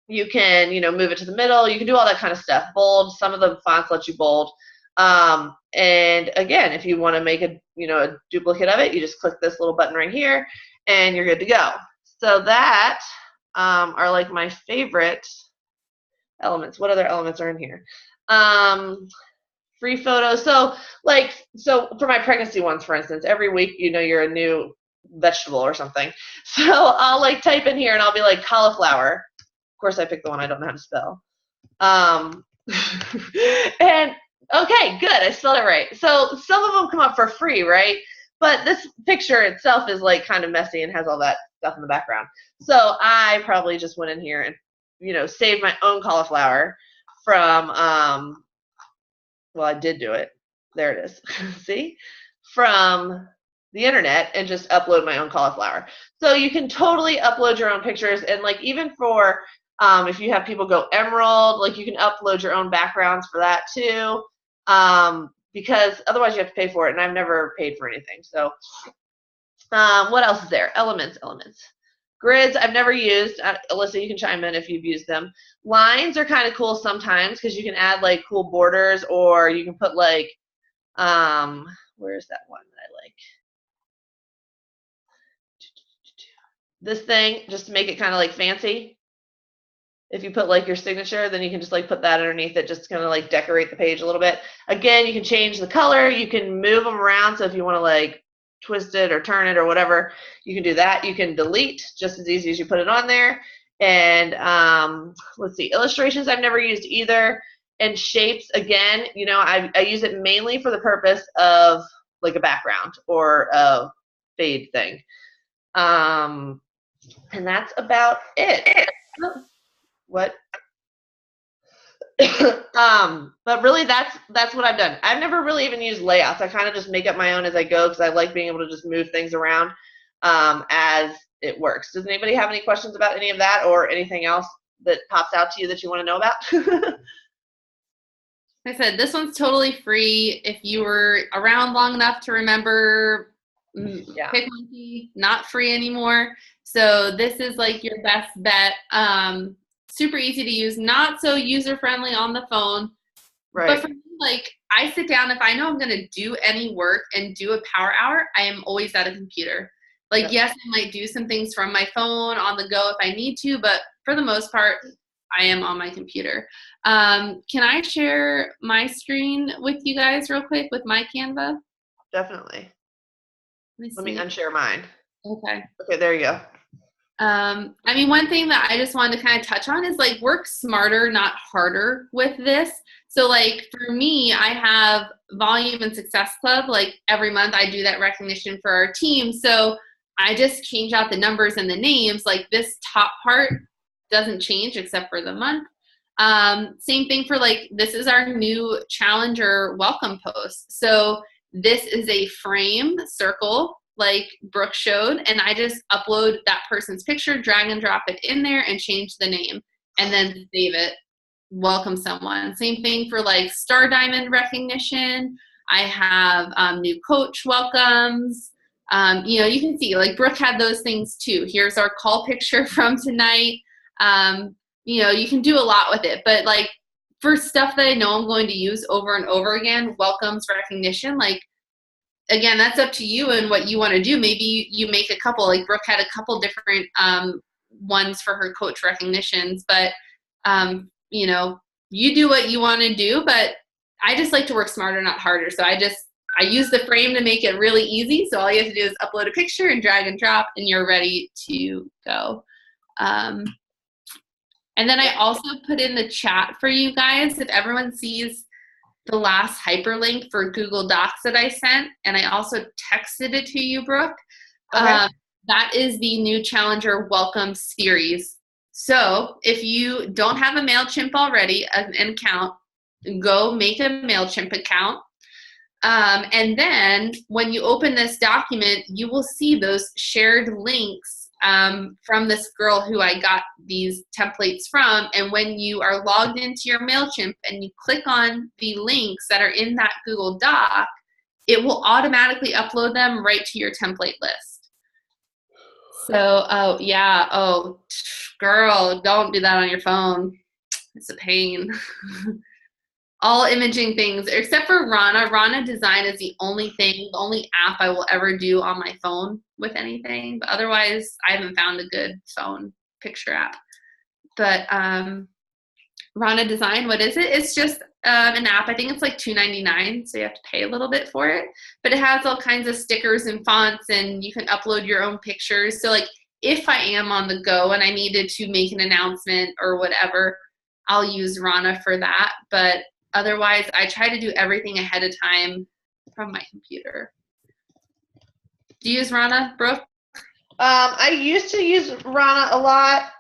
You can, move it to the middle. You can do all that kind of stuff. Bold. Some of the fonts let you bold. And again, if you want to make a duplicate of it, you just click this little button right here and you're good to go. So that are like my favorite elements. What other elements are in here? Free photos. So for my pregnancy ones, for instance, every week, you're a new vegetable or something. So I'll like type in here and I'll be like cauliflower. Of course, I picked the one I don't know how to spell. And okay, good. I spelled it right. So some of them come up for free, right? But this picture itself is like kind of messy and has all that stuff in the background. So I probably just went in here and, saved my own cauliflower from, well, I did do it. There it is. See? From the internet and just upload my own cauliflower. So you can totally upload your own pictures. And like even for, if you have people go emerald, like you can upload your own backgrounds for that too. Because otherwise you have to pay for it, and I've never paid for anything. So what else is there? Elements. Grids I've never used. Elyssa, you can chime in if you've used them. Lines are kind of cool sometimes because you can add like cool borders, or you can put like, where's that one that I like? This thing, just to make it kind of like fancy. If you put like your signature, then you can just like put that underneath it, just kind of like decorate the page a little bit. Again, you can change the color. You can move them around. So if you want to like twist it or turn it or whatever, you can do that. You can delete just as easy as you put it on there. And let's see, illustrations I've never used either. And shapes, again, I use it mainly for the purpose of like a background or a fade thing. And that's about it. What? But really that's what I've done. I've never really even used layouts. I kind of just make up my own as I go because I like being able to just move things around as it works. Does anybody have any questions about any of that or anything else that pops out to you that you want to know about? Like I said, this one's totally free. If you were around long enough to remember, PicMonkey, not free anymore. So this is like your best bet. Super easy to use, not so user-friendly on the phone. Right. But for me, like, I sit down, if I know I'm going to do any work and do a power hour, I am always at a computer. Like, yes, I might do some things from my phone on the go if I need to, but for the most part, I am on my computer. Can I share my screen with you guys real quick with my Canva? Definitely. Let me unshare mine. Okay. Okay, there you go. I mean, one thing that I just wanted to kind of touch on is like work smarter, not harder with this. So like for me, I have Volume and Success Club. Like every month I do that recognition for our team. So I just change out the numbers and the names. Like this top part doesn't change except for the month. Same thing for like, this is our new Challenger welcome post. So this is a frame circle like Brooke showed, and I just upload that person's picture, drag and drop it in there and change the name and then save it, welcome someone. Same thing for like Star Diamond recognition. I have new coach welcomes. You can see like Brooke had those things too. Here's our call picture from tonight. You can do a lot with it, but like for stuff that I know I'm going to use over and over again, welcomes recognition, like again, that's up to you and what you want to do. Maybe you make a couple, like Brooke had a couple different ones for her coach recognitions, but you do what you want to do, but I just like to work smarter, not harder. So I use the frame to make it really easy. So all you have to do is upload a picture and drag and drop and you're ready to go. And then I also put in the chat for you guys, if everyone sees the last hyperlink for Google Docs that I sent, and I also texted it to you, Brooke. Okay. That is the new Challenger Welcome Series. So if you don't have a Mail Chimp already, an account, go make a Mail Chimp account. And then when you open this document, you will see those shared links from this girl who I got these templates from. And when you are logged into your MailChimp and you click on the links that are in that Google Doc, it will automatically upload them right to your template list. So, oh yeah, oh girl, don't do that on your phone. It's a pain. All imaging things, except for Rana. Rana Design is the only app I will ever do on my phone with anything. But otherwise, I haven't found a good phone picture app. But Rana Design, what is it? It's just an app. I think it's like $2.99, so you have to pay a little bit for it. But it has all kinds of stickers and fonts, and you can upload your own pictures. So like if I am on the go and I needed to make an announcement or whatever, I'll use Rana for that. But otherwise, I try to do everything ahead of time from my computer. Do you use Rana, Brooke? I used to use Rana a lot,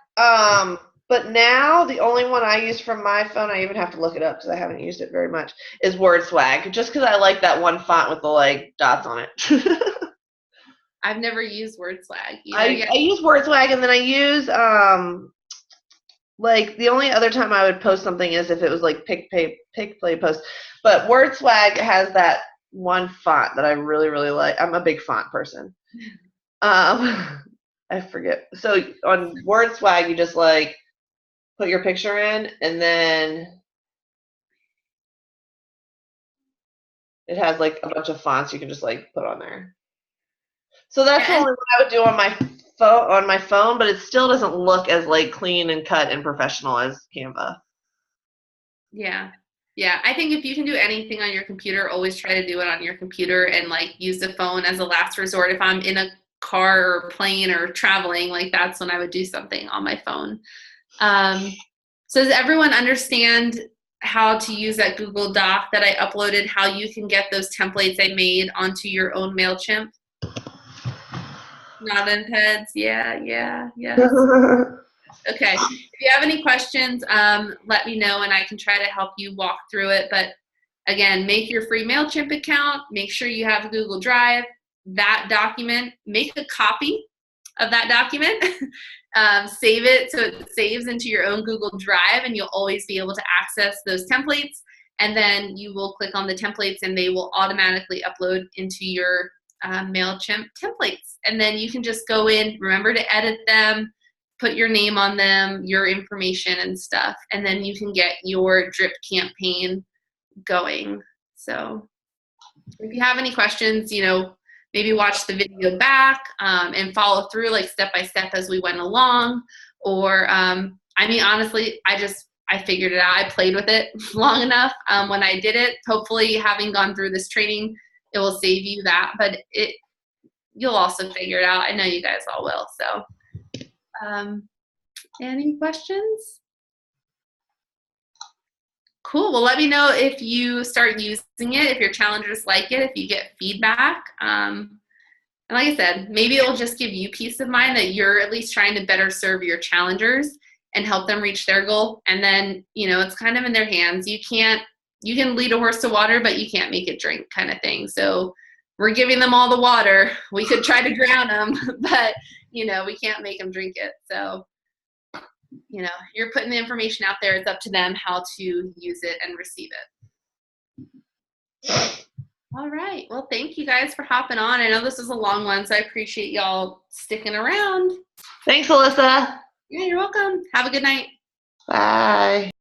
but now the only one I use from my phone, I even have to look it up because I haven't used it very much, is WordSwag, just because I like that one font with the like dots on it. I've never used WordSwag either. I use WordSwag, and then I use like the only other time I would post something is if it was like pick play post. But WordSwag has that one font that I really, really like. I'm a big font person. I forget. So on WordSwag, you just like put your picture in, and then it has like a bunch of fonts you can just like put on there. So that's the only one I would do on my phone, but it still doesn't look as like clean and cut and professional as Canva. Yeah. Yeah. I think if you can do anything on your computer, always try to do it on your computer and like use the phone as a last resort. If I'm in a car or plane or traveling, like that's when I would do something on my phone. So does everyone understand how to use that Google Doc that I uploaded, how you can get those templates I made onto your own MailChimp? Nodding heads. Yeah. Okay. If you have any questions, let me know and I can try to help you walk through it. But again, make your free MailChimp account. Make sure you have Google Drive. That document, make a copy of that document. Save it so it saves into your own Google Drive and you'll always be able to access those templates. And then you will click on the templates and they will automatically upload into your MailChimp templates. And then you can just go in, remember to edit them, put your name on them, your information and stuff, and then you can get your drip campaign going. So if you have any questions, maybe watch the video back and follow through like step by step as we went along. Or, honestly, I figured it out. I played with it long enough when I did it. Hopefully having gone through this training, it will save you that, but you'll also figure it out. I know you guys all will. So, any questions? Cool. Well, let me know if you start using it, if your challengers like it, if you get feedback. And like I said, maybe it'll just give you peace of mind that you're at least trying to better serve your challengers and help them reach their goal. And then, it's kind of in their hands. You can lead a horse to water, but you can't make it drink kind of thing. So we're giving them all the water. We could try to drown them, but, we can't make them drink it. So, you're putting the information out there. It's up to them how to use it and receive it. All right. Well, thank you guys for hopping on. I know this is a long one, so I appreciate y'all sticking around. Thanks, Elyssa. Yeah, you're welcome. Have a good night. Bye.